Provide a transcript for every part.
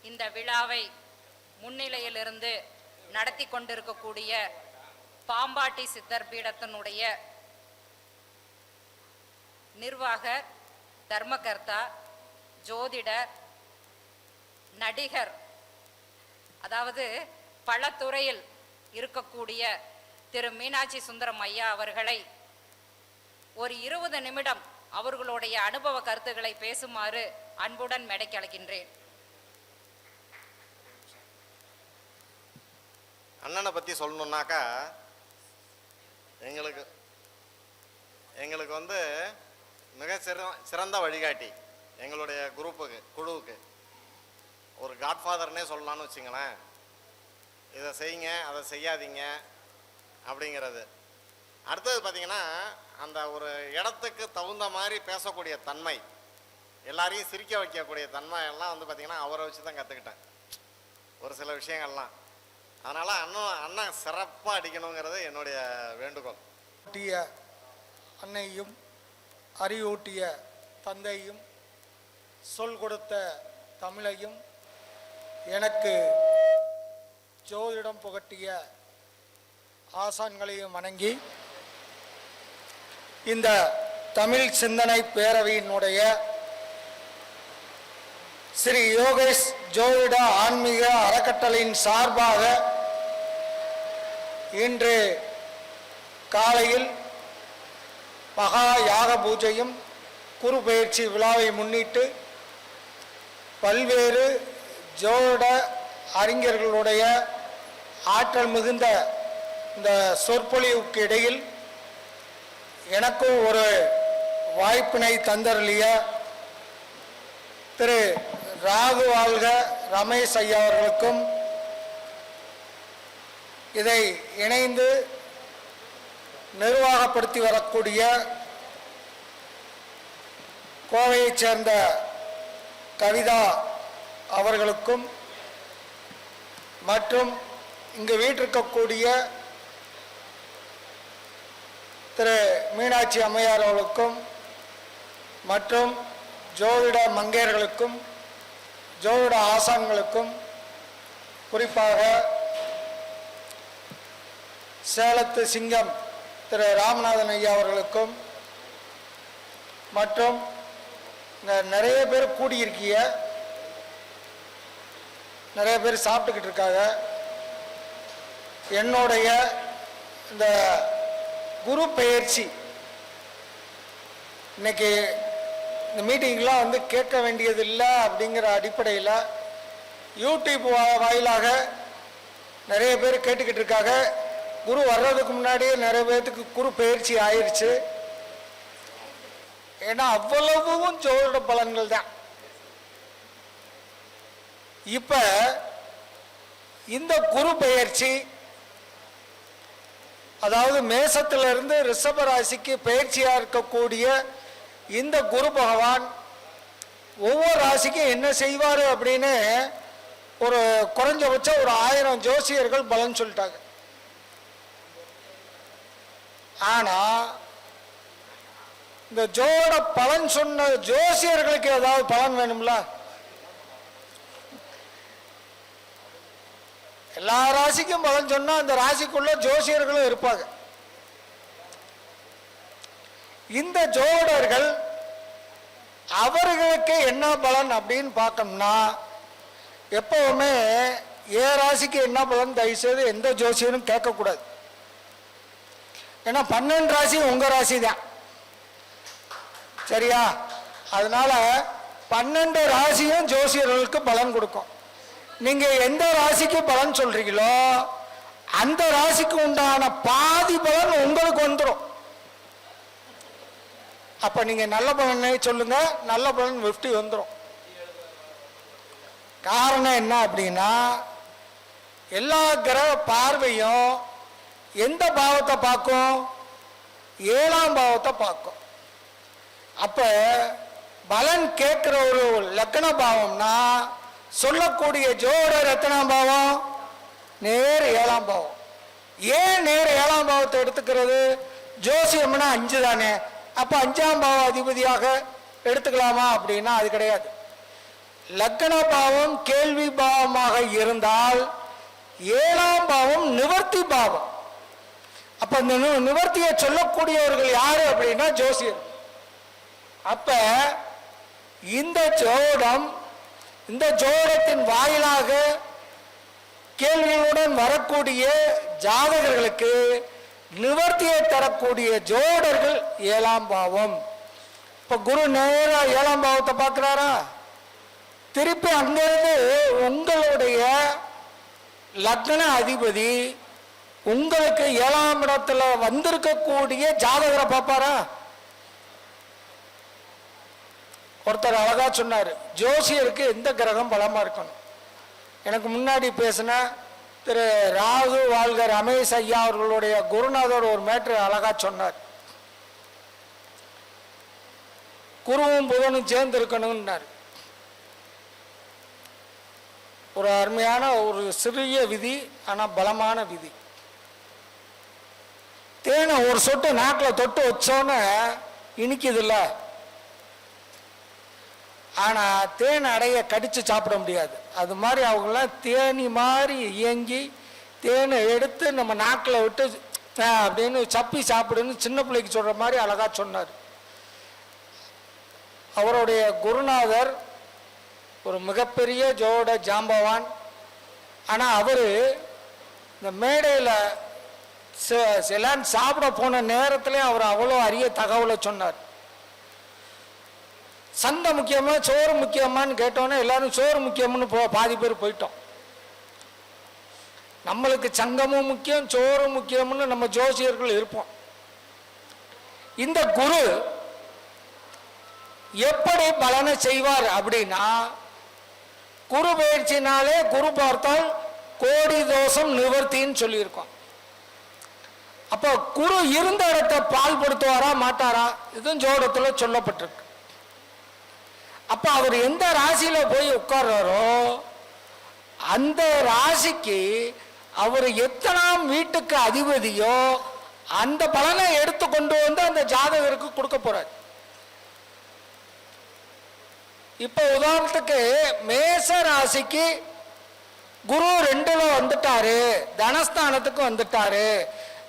இந்த விழாவை முன்னிலையிலிருந்து நடத்தி கொண்டிருக்கக்கூடிய பாம்பாட்டி சித்தர் பீடத்தினுடைய நிர்வாகர், தர்மகர்த்தா, ஜோதிடர், நடிகர், அதாவது பல துறையில் இருக்கக்கூடிய திரு மீனாட்சி சுந்தரம் ஐயா அவர்களை ஒரு 20 நிமிடம் அவர்களுடைய அனுபவ கருத்துக்களை பேசுமாறு அன்புடன் மேடைக்கு அழைக்கின்றேன். அண்ணனை பற்றி சொல்லணுன்னாக்கா எங்களுக்கு வந்து மிக சிறந்த வழிகாட்டி. எங்களுடைய குழுவுக்கு ஒரு காட்ஃபாதர்னே சொல்லலான்னு வச்சுங்களேன். இதை செய்யுங்க, அதை செய்யாதீங்க அப்படிங்கிறது. அடுத்தது பார்த்திங்கன்னா, அந்த ஒரு இடத்துக்கு தகுந்த மாதிரி பேசக்கூடிய தன்மை, எல்லாரையும் சிரிக்க வைக்கக்கூடிய தன்மை எல்லாம் வந்து பார்த்திங்கன்னா அவரை வச்சு தான் கற்றுக்கிட்டேன் ஒரு சில விஷயங்கள்லாம். அதனால் அண்ணன் சிறப்பாக அடிக்கணுங்கிறது என்னுடைய வேண்டுகோள். அன்னையும் அறிவூட்டிய தந்தையும் சொல் கொடுத்த தமிழையும் எனக்கு ஜோதிடம் புகட்டிய ஆசான்களையும் வணங்கி இந்த தமிழ் சிந்தனை பேரவையினுடைய ஸ்ரீ யோகேஷ் ஜோதிட ஆன்மீக அறக்கட்டளையின் சார்பாக இன்று காலையில் மகா யாக பூஜையும் குரு பயிற்சி விழாவை முன்னிட்டு பல்வேறு ஜோதிட அறிஞர்களுடைய ஆற்றல் மிகுந்த இந்த சொற்பொழிவுக்கு இடையில் எனக்கும் ஒரு வாய்ப்பினை தந்தருளிய திரு ராகு வாழ்க ரமேஷ் ஐயா அவர்களுக்கும், இதை இணைந்து நிர்வாகப்படுத்தி வரக்கூடிய கோவையைச் சேர்ந்த கவிதா அவர்களுக்கும், மற்றும் இங்கு வீட்டிருக்கக்கூடிய திரு மீனாட்சி அம்மையார் அவர்களுக்கும், மற்றும் ஜோதிட மங்கையர்களுக்கும், ஜோதிட ஆசான்களுக்கும், குறிப்பாக சேலத்து சிங்கம் திரு ராமநாதன் ஐயா அவர்களுக்கும், மற்றும் நிறைய பேர் கூடியிருக்கிய, நிறைய பேர் சாப்பிட்டுக்கிட்டு இருக்காங்க. என்னுடைய இந்த குரு பெயர்ச்சி இன்னைக்கு இந்த மீட்டிங்லாம் வந்து கேட்க வேண்டியதில்லை அப்படிங்கிற அடிப்படையில் யூடியூப் வாயிலாக நிறைய பேர் கேட்டுக்கிட்டு இருக்காங்க. குரு வர்றதுக்கு முன்னாடியே நிறைய பேர்த்துக்கு குரு பெயர்ச்சி ஆயிடுச்சு. ஏன்னா அவ்வளவும் ஜோதிட பலன்கள் தான். இப்ப இந்த குரு பெயர்ச்சி, அதாவது மேசத்திலிருந்து ரிஷப ராசிக்கு பெயர்ச்சியா இருக்கக்கூடிய இந்த குரு பகவான் ஒவ்வொரு ராசிக்கும் என்ன செய்வார் அப்படின்னு ஒரு குறைஞ்சபட்சம் ஒரு 1000 ஜோசியர்கள் பலன் சொல்லிட்டாங்க. ஆனா இந்த ஜோட பலன் சொன்ன ஜோசியர்களுக்கு ஏதாவது பலன் வேணும்ல? எல்லா ராசிக்கும் பலன் சொன்னா அந்த ராசிக்குள்ள ஜோசியர்களும் இருப்பாங்க. இந்த ஜோடர்கள் அவர்களுக்கு என்ன பலன் அப்படின்னு பார்க்கணும்னா, எப்பவுமே ஏ ராசிக்கு என்ன பலன் தயவுசெய்து எந்த ஜோசியரும் கேட்கக்கூடாது. ஏன்னா 12 ராசி உங்க ராசி தான், சரியா? அதனால 12 ராசியும் ஜோசியர்களுக்கு பலன் கொடுக்கும். நீங்க எந்த ராசிக்கு பலன் சொல்றீங்களோ அந்த ராசிக்கு உண்டான பாதி பலன் உங்களுக்கு வந்துடும். அப்ப நீங்க நல்ல பலனை சொல்லுங்க, நல்ல பலன் 50 வந்துடும். காரணம் என்ன அப்படின்னா, எல்லா கிரக பார்வையும் எந்த பாவத்தை பார்க்கும்? 7ஆம் பாவத்தை பார்க்கும். அப்ப பலன் கேட்கிற ஒரு லக்ன பாவம்னா சொல்லக்கூடிய ஜோடர் எத்தனாம் பாவம்? நேர் 7ஆம் பாவம். ஏன் நேர் 7ஆம் பாவத்தை எடுத்துக்கிறது? ஜோசியம்னா 5 தானே, அப்ப 5ஆம் பாவ அதிபதியாக எடுத்துக்கலாமா அப்படின்னா அது கிடையாது. லக்ன பாவம் கேள்வி பாவமாக இருந்தால் 7ஆம் பாவம் நிவர்த்தி பாவம். அப்ப இந்த நிவர்த்தியை சொல்லக்கூடியவர்கள் யாரு அப்படின்னா ஜோசியர். அப்ப இந்த ஜோடத்தின் வாயிலாக கேள்விகளுடன் வரக்கூடிய ஜாதகர்களுக்கு நிவர்த்தியை தரக்கூடிய ஜோடர்கள் 7ஆம் பாவம். இப்ப குரு நேரா 7ஆம் பாவத்தை பார்க்கிறாரா, திருப்பி அங்கிருந்து உங்களுடைய லக்ன அதிபதி உங்களுக்கு 7ஆம் இடத்துல வந்திருக்கக்கூடிய ஜாதகரை பார்ப்பாரா? ஒருத்தர் அழகா சொன்னார், ஜோசியருக்கு எந்த கிரகம் பலமா இருக்கணும். எனக்கு முன்னாடி பேசின திரு ராகு வாழ்க ரமேஷ் ஐயா அவர்களுடைய குருநாதர் ஒரு மேட்ரு அழகா சொன்னார். குருவும் புதனும் சேர்ந்து இருக்கணும்னார். ஒரு அருமையான ஒரு சிறிய விதி, ஆனா பலமான விதி. தேனை ஒரு சொட்டு நாக்கில் தொட்டு வச்சோன்னு இனிக்குது இல்ல, ஆனா தேன் அடைய கடிச்சு சாப்பிட முடியாது. அது மாதிரி அவங்களாம் தேனி மாதிரி இயங்கி தேனை எடுத்து நம்ம நாக்கில் விட்டு அப்படின்னு சப்பி சாப்பிடுன்னு சின்ன பிள்ளைக்கு சொல்ற மாதிரி அழகா சொன்னார். அவருடைய குருநாதர் ஒரு மிகப்பெரிய ஜோட ஜாம்பவான். ஆனா அவரு இந்த மேடையில் எல்லாம் சாப்பிட போன நேரத்திலே அவர் அவ்வளோ அரிய தகவலை சொன்னார். சண்டை முக்கியமா சோறு முக்கியமான்னு கேட்டோன்னே எல்லாரும் சோறு முக்கியம்னு பாதி பேர் போயிட்டோம். நம்மளுக்கு சங்கமும் முக்கியம் சோறு முக்கியம்னு நம்ம ஜோசியர்கள் இருப்போம். இந்த குரு எப்படி பலனை செய்வார் அப்படின்னா, குரு பயிற்சினாலே குரு பார்த்தால் கோடி தோஷம் நிவர்த்தின்னு சொல்லியிருக்கோம். அப்ப குரு இருந்த இடத்தை பால்படுத்துவாரா மாட்டாரா, இதுவும் ஜோடத்துல சொல்லப்பட்டிருக்கு. அப்ப அவர் எந்த ராசியில போய் உட்கார்றாரோ அந்த ராசிக்கு அவர் எத்தனாம் வீட்டுக்கு அதிபதியோ அந்த பலனை எடுத்து கொண்டு வந்து அந்த ஜாதகருக்கு கொடுக்க போறார். இப்ப உதாரணத்துக்கு மேச ராசிக்கு குரு 2ல வந்துட்டாரு, தனஸ்தானத்துக்கு வந்துட்டாரு.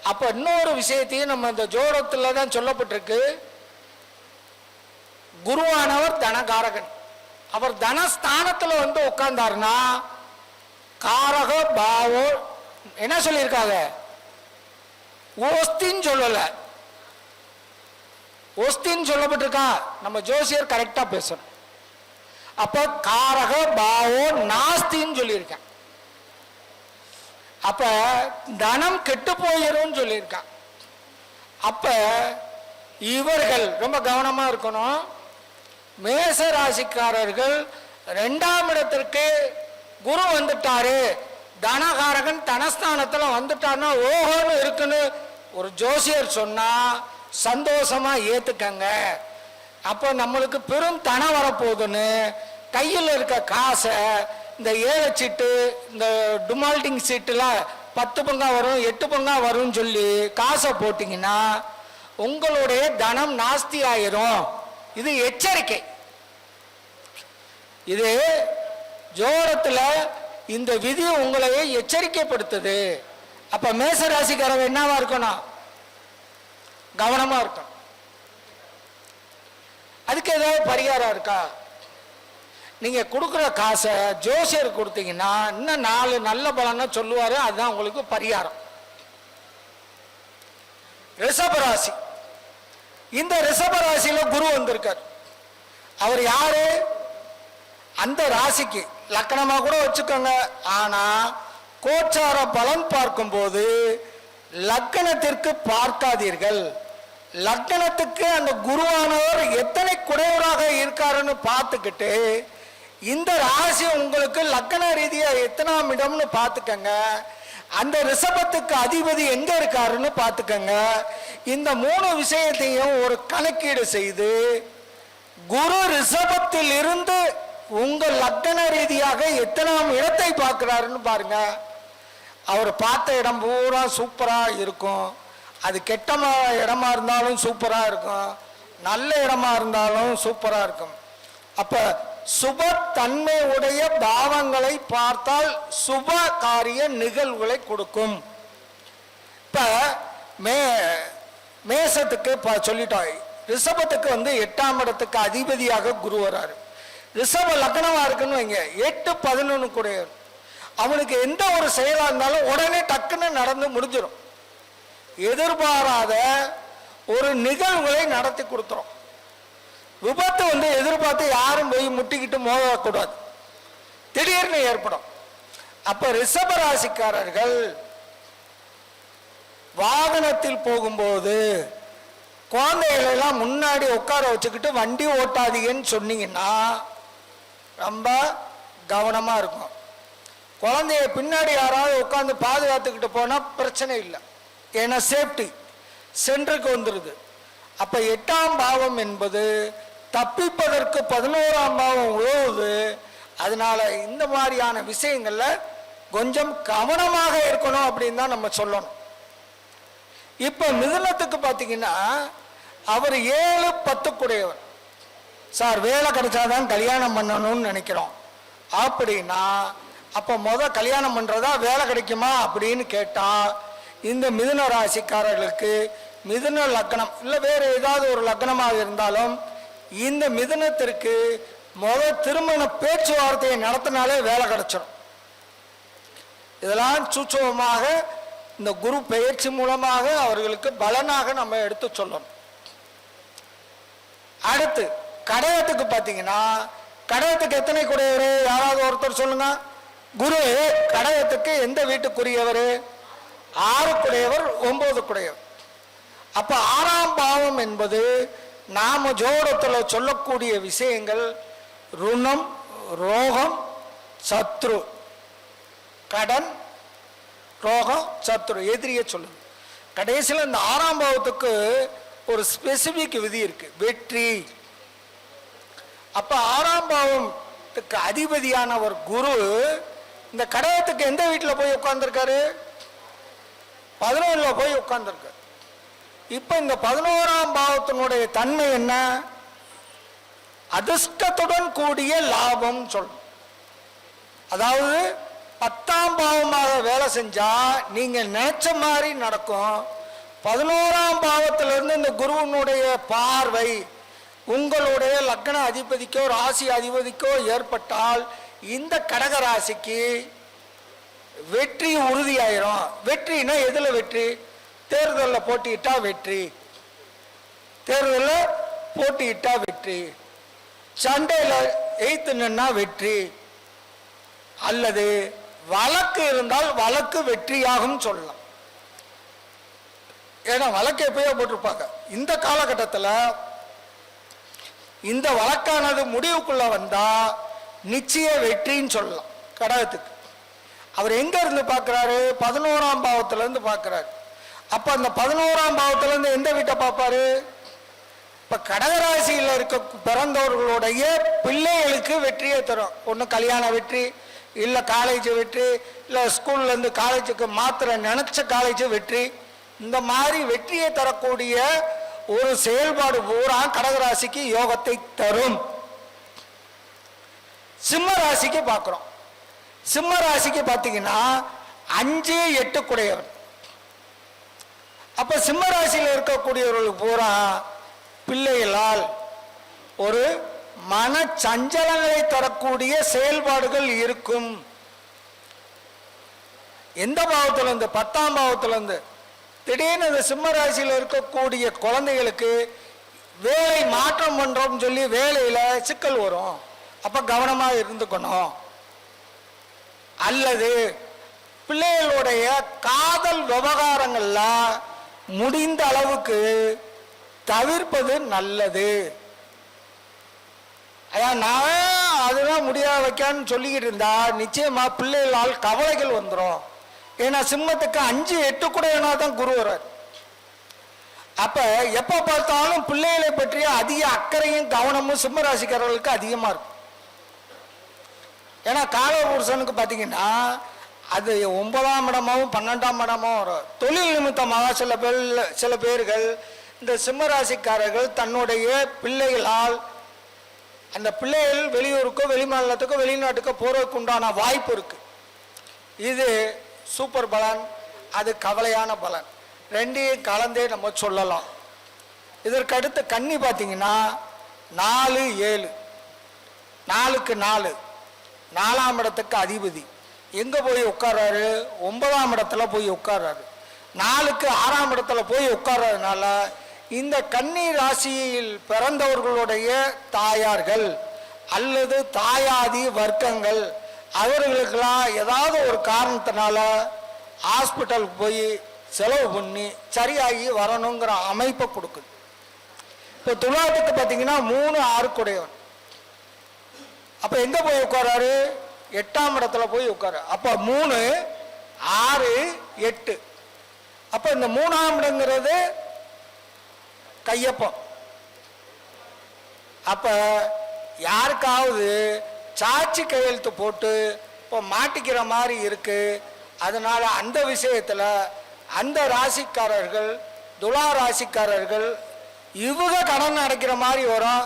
அப்ப இன்னொரு விஷயத்தையும் நம்ம இந்த ஜோடத்துல தான் சொல்லப்பட்டிருக்கு. குருவானவர் தனகாரகன். அவர் தனஸ்தானத்துல வந்து உட்கார்ந்தாருன்னா காரக பாவோ என்ன சொல்லியிருக்காங்க, ஓஸ்தின்னு சொல்லல, ஓஸ்தின்னு சொல்லப்பட்டிருக்கா. நம்ம ஜோசியர் கரெக்டா பேசணும். அப்ப காரக பாவோ நாஸ்தின்னு சொல்லியிருக்கேன். அப்ப தனம் கெட்டு போயிரும் சொல்லியிருக்கான். அப்ப இவர்கள் ரொம்ப கவனமா இருக்கணும். மேச ராசிக்காரர்கள் 2ஆம் இடத்திற்கு குரு வந்துட்டாரு, தனகாரகன் தனஸ்தானத்துல வந்துட்டாருன்னா ஓஹோன்னு இருக்குன்னு ஒரு ஜோசியர் சொன்னா சந்தோஷமா ஏத்துக்கங்க. அப்போ நம்மளுக்கு பெரும் தனம் வரப்போகுதுன்னு கையில் இருக்க காசை இந்த ஏலச்சீட்டு இந்த டுமால்டிங் சீட்டுலாம் 10 பங்கா வரும் 8 பங்கா வரும்னு சொல்லி காசை போட்டிங்கன்னா உங்களுடைய தனம் நாஸ்தி ஆயிரும். இது எச்சரிக்கை. இது ஜோரத்துல இந்த விதி உங்களை எச்சரிக்கைப்படுத்துது. அப்ப மேச ராசிக்காரங்க என்னவா இருக்கணும், கவனமா இருக்கும். அதுக்கு ஏதாவது பரிகாரம் இருக்கா? நீங்க கொடுக்குற காசை ஜோசியர் கொடுத்தீங்கன்னா இன்னும் 4 நல்ல பலனை சொல்லுவாரு. அதுதான் உங்களுக்கு பரிகாரம். ரிஷபராசி, இந்த ரிஷபராசியில குரு வந்திருக்கார். அவர் யாரு, அந்த ராசிக்கு லக்கணமா கூட வச்சுக்கோங்க. ஆனா கோச்சார பலன் பார்க்கும் போது லக்கணத்திற்கு பார்க்காதீர்கள். லக்கணத்துக்கு அந்த குருவானவர் எத்தனை குடையவராக இருக்காருன்னு பார்த்துக்கிட்டு இந்த ராசி உங்களுக்கு லக்கண ரீதியா எத்தனாம் இடம்னு பார்த்துக்கங்க. அந்த ரிஷபத்துக்கு அதிபதி எங்க இருக்காருன்னு பார்த்துக்கங்க. இந்த 3 விஷயத்தையும் ஒரு கணக்கீடு செய்து குரு ரிஷபத்தில் இருந்து உங்க லக்கண ரீதியாக எத்தனாம் இடத்தை பார்க்கிறாருன்னு பாருங்க. அவர் பார்த்த இடம் பூரா சூப்பரா இருக்கும். அது கெட்ட இடமா இருந்தாலும் சூப்பரா இருக்கும், நல்ல இடமா இருந்தாலும் சூப்பரா இருக்கும். அப்ப சுப தன்மை உடைய பாவங்களை பார்த்தால் சுப காரிய நிகழ்வுகளை கொடுக்கும். இப்ப மேசத்துக்கு சொல்லிட்டோம். ரிஷபத்துக்கு 8ஆம் இடத்துக்கு அதிபதியாக குரு வராரு. ரிஷப லக்னமா இருக்குன்னு வைங்க, 8, 11 கூடையவர். அவனுக்கு எந்த ஒரு செயலா இருந்தாலும் உடனே டக்குன்னு நடந்து முடிஞ்சிடும். எதிர்பாராத ஒரு நிகழ்வுகளை நடத்தி கொடுத்துரும். விபத்து எதிர்பார்த்து யாரும் போய் முட்டிக்கிட்டு மோதக்கூடாது, திடீர்னு ஏற்படும். அப்ப ரிஷப ராசிக்காரர்கள் வாகனத்தில் போகும்போது குழந்தைகளை எல்லாம் முன்னாடி உட்கார வச்சுக்கிட்டு வண்டி ஓட்டாதீங்கன்னு சொன்னீங்கன்னா ரொம்ப கவனமா இருக்கும். குழந்தைய பின்னாடி யாராவது உட்காந்து பாதுகாத்துக்கிட்டு போனா பிரச்சனை இல்லை, ஏன்னா சேஃப்டி சென்றுக்கு வந்துருது. அப்ப 8ஆம் பாவம் என்பது தப்பிப்பதற்கு 11ஆம் பாவம் உதவுது. அதனால இந்த மாதிரியான விஷயங்கள்ல கொஞ்சம் கவனமாக இருக்கணும் அப்படின்னு தான் நம்ம சொல்லணும். இப்ப மிதுனத்துக்கு பாத்தீங்கன்னா அவர் 7, 10 கூடையவர். சார் வேலை கிடைச்சாதான் கல்யாணம் பண்ணணும்னு நினைக்கிறோம் அப்படின்னா அப்ப கல்யாணம் பண்றதா வேலை கிடைக்குமா அப்படின்னு கேட்டா இந்த மிதுன ராசிக்காரர்களுக்கு மிதுன லக்னம் இல்ல வேற ஏதாவது ஒரு லக்னமாக இருந்தாலும் இந்த மிதுனத்திற்கு திருமண பேச்சுவார்த்தையை நடத்தினாலே வேலை கிடைச்சிடும். இதெல்லாம் சூட்சமமாக இந்த குரு பெயர்ச்சி மூலமாக அவர்களுக்கு பலனாக நம்ம எடுத்து சொல்லணும். அடுத்து கடகத்துக்கு பாத்தீங்கன்னா கடகத்துக்கு எத்தனை கூடையவர் யாராவது ஒருத்தர் சொல்லுங்க. குரு கடகத்துக்கு எந்த வீட்டுக்குரியவர்? 6 கூடையவர், 9 கூடையவர். அப்ப 6ஆம் பாவம் என்பது நாம ஜோடத்துல சொல்லக்கூடிய விஷயங்கள் ருணம், ரோகம், சத்ரு, கடன், ரோகம், சத்ரு, எதிரியை சொல்லுது. கடைசியில் இந்த 6ஆம் பாவத்துக்கு ஒரு ஸ்பெசிபிக் விதி இருக்கு, வெற்றி. அப்ப 6ஆம் பாவத்துக்கு அதிபதியானவர் குரு இந்த கடகத்துக்கு எந்த வீட்டில் போய் உட்கார்ந்துருக்காரு? 11ல் போய் உட்கார்ந்துருக்காரு. இப்ப இந்த 11ஆம் பாவத்தினுடைய தன்மை என்ன? அதிர்ஷ்டத்துடன் கூடிய லாபம் சொல்லும். அதாவது 10ஆம் பாவமாக வேலை செஞ்சா நீங்க நினைச்ச மாதிரி நடக்கும். 11ஆம் பாவத்திலிருந்து இந்த குருவனுடைய பார்வை உங்களுடைய லக்ன அதிபதிக்கோ ராசி அதிபதிக்கோ ஏற்பட்டால் இந்த கடக ராசிக்கு வெற்றி உறுதியாயிரும். வெற்றினா எதுல வெற்றி? தேர்தலில் போட்டியிட்டா வெற்றி, தேர்தலில் போட்டியிட்டா வெற்றி, சண்டையில் எய்த்து நின்னா வெற்றி, அல்லது வழக்கு இருந்தால் வழக்கு வெற்றியாகும் சொல்லலாம். ஏன்னா வழக்கு எப்பயோ போட்டிருப்பாங்க. இந்த காலகட்டத்தில் இந்த வழக்கானது முடிவுக்குள்ள வந்தா நிச்சய வெற்றின்னு சொல்லலாம். கடகத்துக்கு அவர் எங்க இருந்து பார்க்கிறாரு? 11ஆம் பாவத்துல இருந்து பார்க்கிறாரு. அப்ப அந்த 11ஆம் பாவத்துல இருந்து எந்த வீட்டை பார்ப்பாரு? இப்ப கடகராசியில் இருக்க பிறந்தவர்களுடைய பிள்ளைகளுக்கு வெற்றியை தரும். ஒண்ணு கல்யாண வெற்றி, இல்ல காலேஜ் வெற்றி, இல்ல ஸ்கூல்ல இருந்து காலேஜுக்கு மாத்திர நினைச்ச காலேஜ் வெற்றி. இந்த மாதிரி வெற்றியை தரக்கூடிய ஒரு செயல்பாடு பூரா கடகராசிக்கு யோகத்தை தரும். சிம்ம ராசிக்கு பார்க்கிறோம். சிம்ம ராசிக்கு பார்த்தீங்கன்னா 5, 8 கூடையவர். அப்ப சிம்ம ராசியில் இருக்கக்கூடியவர்களுக்கு பூரா பிள்ளைகளால் ஒரு மன சஞ்சலங்களை தரக்கூடிய செயல்பாடுகள் இருக்கும். எந்த பாவத்துல இருந்து? 10ஆம் பாவத்துல இருந்து. திடீர்னு இந்த சிம்ம ராசியில் இருக்கக்கூடிய குழந்தைகளுக்கு வேலை மாற்றம் பண்றோம்னு சொல்லி வேலையில சிக்கல் வரும். அப்ப கவனமா இருந்துக்கணும். அல்லது பிள்ளைகளுடைய காதல் விவகாரங்கள்ல முடிந்த அளவுக்கு தவிர்ப்பது நல்லது. நான் அதுதான் முடியாத வைக்கான்னு சொல்லிக்கிட்டு இருந்தா நிச்சயமா பிள்ளைகளால் கவலைகள் வந்துடும். ஏன்னா சிம்மத்துக்கு 5, 8 கூடையனா தான் குரு வர்றார். அப்ப எப்ப பார்த்தாலும் பிள்ளைகளை பற்றிய அதிக அக்கறையும் கவனமும் சிம்ம ராசிக்காரர்களுக்கு அதிகமா இருக்கும். ஏன்னா காலபுருஷனுக்கு பார்த்தீங்கன்னா அது 9ஆம் இடமாவும் 12ஆம் இடமாவும் வரும். தொழில் நிமித்தமாக சில பேர்கள் இந்த சிம்மராசிக்காரர்கள் தன்னுடைய பிள்ளைகளால் அந்த பிள்ளைகள் வெளியூருக்கோ வெளிமாநிலத்துக்கோ வெளிநாட்டுக்கோ போறதுக்கு உண்டான வாய்ப்பு இருக்கு. இது சூப்பர் பலன், அது கவலையான பலன், ரெண்டையும் கலந்தே நம்ம சொல்லலாம். இதற்கு அடுத்து கன்னி பார்த்தீங்கன்னா 4, 7, 4க்கு 4, 4ஆம் இடத்துக்கு அதிபதி எங்க போய் உட்கார்றாரு? 9ஆம் இடத்துல போய் உட்கார்றாரு. 4க்கு 6ஆம் இடத்துல போய் உட்கார்றதுனால இந்த கன்னி ராசியில் பிறந்தவர்களுடைய தாயார்கள் அல்லது தாயாதி வர்க்கங்கள் அவர்களுக்கெல்லாம் ஏதாவது ஒரு காரணத்தினால ஹாஸ்பிட்டலுக்கு போய் செலவு பண்ணி சரியாகி வரணுங்கிற அமைப்பை கொடுக்குது. இப்போ துலாத்துக்கு பார்த்தீங்கன்னா 3, 6 குடையவன். அப்போ எங்க போய் உட்காராரு? 8ஆம் இடத்துல போய் உட்காரு. அப்போ 3, 6, 8. அப்போ இந்த 3ஆம் இடங்கிறது கையப்பம். அப்ப யாருக்காவது சாட்சி கையெழுத்து போட்டு இப்போ மாட்டிக்கிற மாதிரி இருக்கு. அதனால அந்த விஷயத்துல அந்த ராசிக்காரர்கள், துலா ராசிக்காரர்கள் இவங்க கடன் அடைக்கிற மாதிரி வரும்.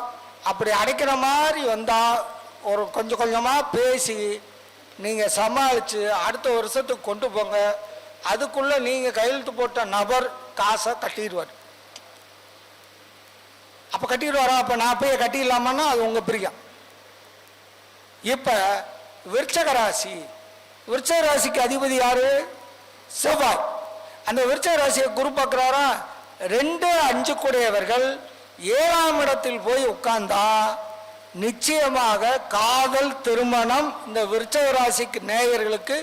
அப்படி அடைக்கிற மாதிரி வந்தா ஒரு கொஞ்சம் கொஞ்சமா பேசி நீங்க சமாளிச்சு அடுத்த வருஷத்துக்கு கொண்டு போங்க. அதுக்குள்ள நீங்க கையெழுத்து போட்ட நபர் காசை கட்டிடுவார். அப்ப கட்டிடுவாரா? அப்ப நான் போய் கட்டிடலாமான்னா அது உங்க பிரியம். இப்ப விருச்சக ராசி, விருச்சக ராசிக்கு அதிபதி யாரு? செவ்வாய். அந்த விருச்சக ராசியை குரு பார்க்கிறாரா? 2, 5 கூடியவர்கள் 7ஆம் இடத்தில் போய் உட்கார்ந்தா நிச்சயமாக காதல் திருமணம் இந்த விருச்சக ராசிக்கு நேயர்களுக்கு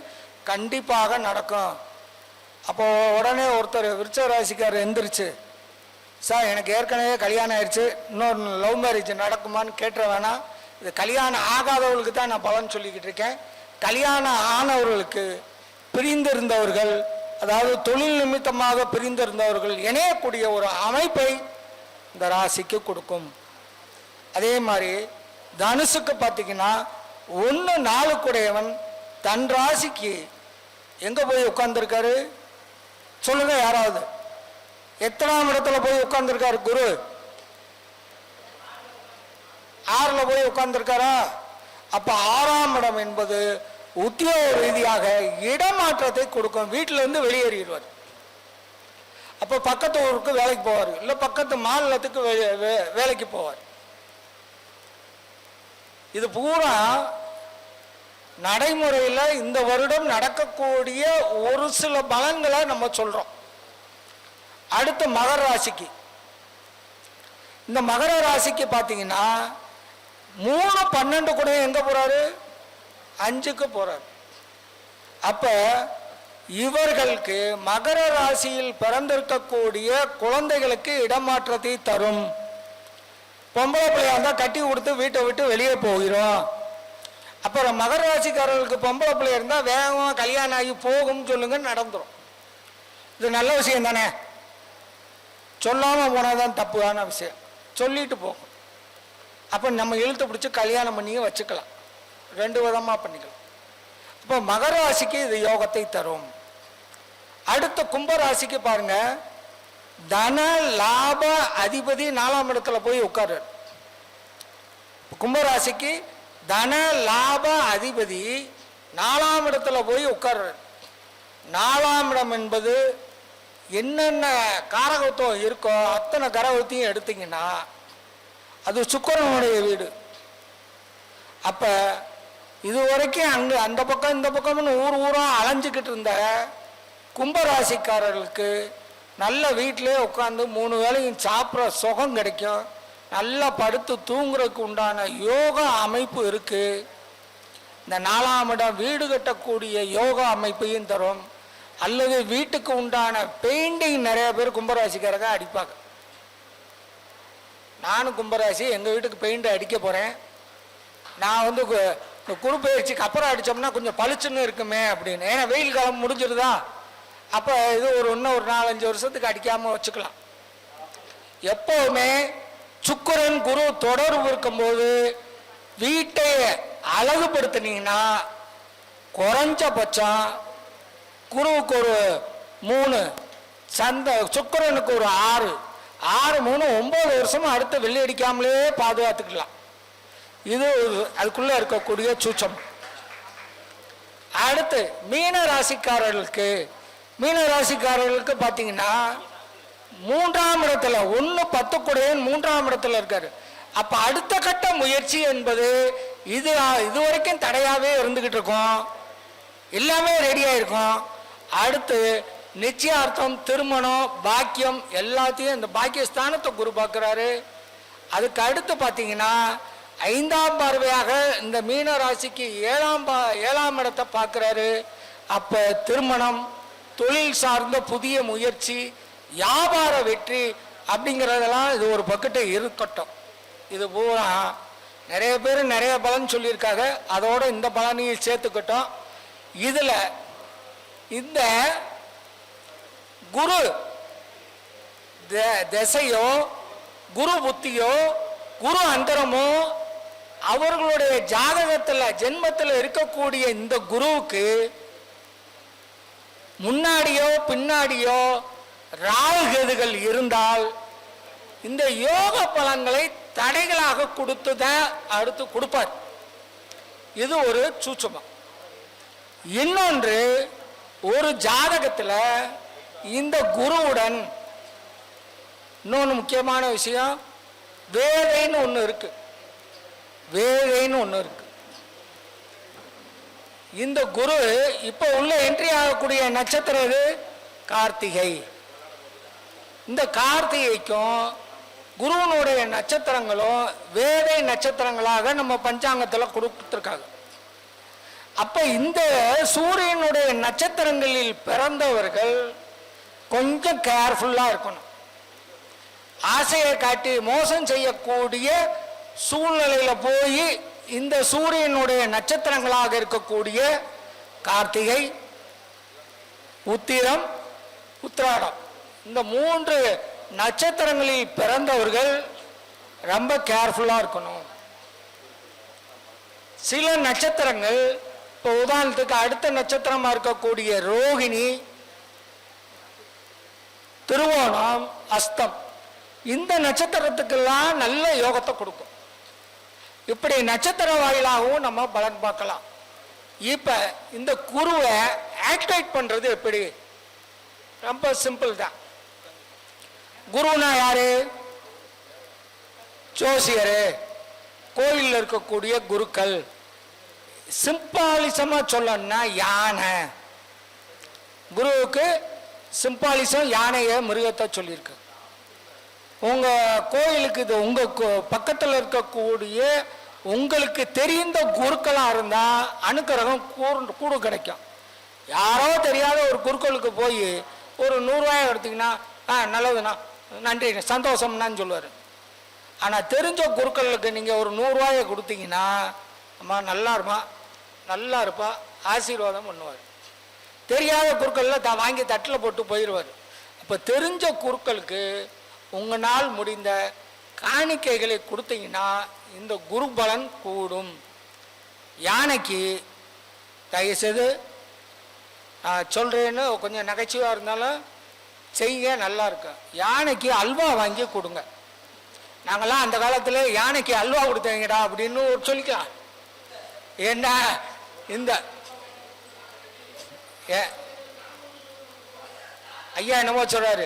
கண்டிப்பாக நடக்கும். அப்போ உடனே ஒருத்தர் விருச்சக ராசிக்காரர் எந்திரிச்சு, சார் எனக்கு ஏற்கனவே கல்யாணம் ஆயிடுச்சு, இன்னொரு லவ் மேரேஜ் நடக்குமான்னு கேட்டுற வேணாம். இது கல்யாணம் ஆகாதவர்களுக்கு தான் நான் பலன் சொல்லிக்கிட்டு இருக்கேன். கல்யாணம் ஆனவர்களுக்கு பிரிந்திருந்தவர்கள், அதாவது தொழில் நிமித்தமாக பிரிந்திருந்தவர்கள் இணையக்கூடிய ஒரு அமைப்பை இந்த ராசிக்கு கொடுக்கும். அதே மாதிரி தனுசுக்கு பார்த்தீங்கன்னா 1, 4 கூடையவன் தன் ராசிக்கு எங்க போய் உட்கார்ந்துருக்காரு சொல்லுங்க யாராவது? எத்தனாம் இடத்துல போய் உட்கார்ந்துருக்காரு? குரு 6ல போய் உட்கார்ந்துருக்காரா? அப்ப 6ஆம் இடம் என்பது உத்தியோக ரீதியாக இடமாற்றத்தை கொடுக்கும். வீட்டில இருந்து வெளியேறிடுவார். அப்ப பக்கத்து ஊருக்கு வேலைக்கு போவார், இல்ல பக்கத்து மாநிலத்துக்கு வேலைக்கு போவார். இது பூரா நடைமுறையில் இந்த வருடம் நடக்கக்கூடிய ஒரு சில பலன்களை நம்ம சொல்றோம். அடுத்து மகர ராசிக்கு, இந்த மகர ராசிக்கு பார்த்தீங்கன்னா 3, 12 கூட எங்க போறாரு? 5க்கு போறாரு. அப்ப இவர்களுக்கு மகர ராசியில் பிறந்திருக்கக்கூடிய குழந்தைகளுக்கு இடமாற்றத்தை தரும். பொம்பளை பிள்ளையா இருந்தா கட்டி கொடுத்து வீட்டை விட்டு வெளியே போகிறோம். அப்புறம் மகர ராசிக்காரர்களுக்கு பொம்பளை பிள்ளை இருந்தா வேகமா கல்யாணம் ஆகி போகும் சொல்லுங்க, நடந்துரும். இது நல்ல விஷயம் தானே? சொல்லாம போனாதான் தப்புவான விஷயம். சொல்லிட்டு போகும். அப்ப நம்ம இழுத்து பிடிச்சி கல்யாணம் பண்ணி வச்சுக்கலாம். 2 விதமா பண்ணிக்கலாம். இப்போ மகர ராசிக்கு இது யோகத்தை தரும். அடுத்த கும்பராசிக்கு பாருங்க, தன லாப அதிபதி 4ஆம் இடத்துல போய் உட்காரு. கும்பராசிக்கு தன லாப அதிபதி 4ஆம் இடத்துல போய் உட்காரு. 4ஆம் இடம் என்பது என்னென்ன காரகத்துவம் இருக்கோ அத்தனை காரகத்தையும் எடுத்தீங்கன்னா அது சுக்கிரனுடைய வீடு. அப்ப இதுவரைக்கும் அங்க அந்த பக்கம் இந்த பக்கம்னு ஊரா அலைஞ்சுக்கிட்டு இருந்த கும்பராசிக்காரர்களுக்கு நல்ல வீட்டிலே உட்காந்து 3 வேளையும் சாப்பிட்ற சுகம் கிடைக்கும். நல்லா படுத்து தூங்குறதுக்கு உண்டான யோகா அமைப்பு இருக்கு. இந்த 4ஆம் இடம் வீடு கட்டக்கூடிய யோகா அமைப்பையும் தரும். அல்லது வீட்டுக்கு உண்டான பெயிண்டிங் நிறைய பேர் கும்பராசிக்காரங்க அடிப்பாங்க. நானும் கும்பராசி, எங்க வீட்டுக்கு பெயிண்ட் அடிக்க போறேன். நான் வந்து குரு பயிற்சிக்கு அப்புறம் அடிச்சோம்னா கொஞ்சம் பளிச்சுன்னு இருக்குமே அப்படின்னு. ஏன்னா வெயில் காலம் முடிஞ்சிருதா, அப்ப இது இன்னும் ஒரு 4-5 வருஷத்துக்கு அடிக்காம வச்சுக்கலாம். எப்பவுமே சுக்கிரன் குரு தொடர்பு இருக்கும்போது வீட்டை அழகுபடுத்தினீங்கன்னா குறைஞ்சபட்சம் குருவுக்கு ஒரு 3, சுக்கிரனுக்கு ஒரு 6, 6, 3, 9 வருஷமும் அடுத்து வெள்ளி அடிக்காமலே பாதுகாத்துக்கலாம். இது அதுக்குள்ளே இருக்கக்கூடிய சூச்சம். அடுத்து மீன ராசிக்காரர்களுக்கு பார்த்தீங்கன்னா 3ஆம் இடத்துல 1 10 குடையன் 3ஆம் இடத்துல இருக்காரு. அப்போ அடுத்த கட்ட முயற்சி என்பது இதுவரைக்கும் தடையாகவே இருந்துக்கிட்டு இருக்கோம், எல்லாமே ரெடியாக இருக்கும். அடுத்து நிச்சயார்த்தம், திருமணம், பாக்கியம் எல்லாத்தையும் இந்த பாக்கியஸ்தானத்தை குரு பார்க்குறாரு. அதுக்கு அடுத்து பார்த்தீங்கன்னா 5ஆம் பார்வையாக இந்த மீன ராசிக்கு 7ஆம் இடத்தை பார்க்குறாரு. அப்போ திருமணம், தொழில் சார்ந்த புதிய முயற்சி, வியாபார வெற்றி அப்படிங்கிறதெல்லாம் இது ஒரு பக்கெட்டு இருக்கட்டும். இது பூரா நிறைய பேர் நிறைய பலன் சொல்லியிருக்காங்க, அதோட இந்த பலனையும் சேர்த்துக்கிட்டோம். இதில் இந்த குரு திசையோ குரு புத்தியோ குரு அந்தரமோ அவர்களுடைய ஜாதகத்தில் ஜென்மத்தில் இருக்கக்கூடிய இந்த குருவுக்கு முன்னாடியோ பின்னாடியோ ராகுகேதுகள் இருந்தால் இந்த யோக பலன்களை தடைகளாக கொடுத்துதான் அடுத்து கொடுப்பார். இது ஒரு சூட்சுமம். இன்னொன்று, ஒரு ஜாதகத்தில் இந்த குருவுடன் இன்னொன்று முக்கியமான விஷயம், வேலைன்னு ஒன்று இருக்கு. இந்த குரு இப்போ உள்ள என்ட்ரி ஆகக்கூடிய நட்சத்திரம் இது கார்த்திகை. இந்த கார்த்திகைக்கும் குருவனுடைய நட்சத்திரங்களும் வேதை நட்சத்திரங்களாக நம்ம பஞ்சாங்கத்தில் கொடுத்துருக்காங்க. அப்ப இந்த சூரியனுடைய நட்சத்திரங்களில் பிறந்தவர்கள் கொஞ்சம் கேர்ஃபுல்லா இருக்கணும். ஆசையை காட்டி மோசம் செய்யக்கூடிய சூழ்நிலையில போய் இந்த சூரியனுடைய நட்சத்திரங்களாக இருக்கக்கூடிய கார்த்திகை, உத்திரம், உத்திராடம் இந்த 3 நட்சத்திரங்களில் பிறந்தவர்கள் ரொம்ப கேர்ஃபுல்லா இருக்கணும். சில நட்சத்திரங்கள், இப்போ உதாரணத்துக்கு அடுத்த நட்சத்திரமா இருக்கக்கூடிய ரோகிணி, திருவோணம், அஸ்தம், இந்த நட்சத்திரத்துக்கெல்லாம் நல்ல யோகத்தை கொடுக்கும். இப்படி நட்சத்திர வாயிலாகவும் நம்ம பலன் பார்க்கலாம். இப்ப இந்த குருவை ஆக்டிவேட் பண்றது எப்படி? ரொம்ப சிம்பிள் தான். குருனா யாரு? ஜோசியரு, கோயிலில் இருக்கக்கூடிய குருக்கள். சிம்பாலிசமா சொல்லணும்னா யானை. குருவுக்கு சிம்பாலிசம் யானைய மிருகத்தை சொல்லியிருக்கு. உங்க கோயிலுக்கு இது உங்க பக்கத்தில் இருக்கக்கூடிய உங்களுக்கு தெரிந்த குருக்களா இருந்தா அனுக்கிரகம் கூடு கிடைக்கும். யாரோ தெரியாத ஒரு குருக்களுக்கு போய் ஒரு 100 ரூபாய் எடுத்தீங்கன்னா நல்லதுண்ணா, நன்றி, சந்தோஷம்னான்னு சொல்லுவார். ஆனால் தெரிஞ்ச குருக்களுக்கு நீங்கள் ஒரு 100 ரூபாயை கொடுத்தீங்கன்னா அம்மா நல்லா இருப்பா ஆசீர்வாதம் பண்ணுவார். தெரியாத குருக்களில் வாங்கி தட்டில் போட்டு போயிடுவார். அப்போ தெரிஞ்ச குருக்களுக்கு உங்களால் முடிந்த காணிக்கைகளை கொடுத்தீங்கன்னா இந்த குரு பலன் கூடும். யானைக்கு தயவுசெய்து சொல்கிறேன்னு கொஞ்சம் நகைச்சுவாக இருந்தாலும் செய்ய நல்லா இருக்கும். யானைக்கு அல்வா வாங்கி கொடுங்க. நாங்கள்லாம் அந்த காலத்தில் யானைக்கு அல்வா கொடுத்தீங்கடா அப்படின்னு சொல்லிக்கலாம். என்ன இந்த ஐயா என்னமோ சொல்றாரு,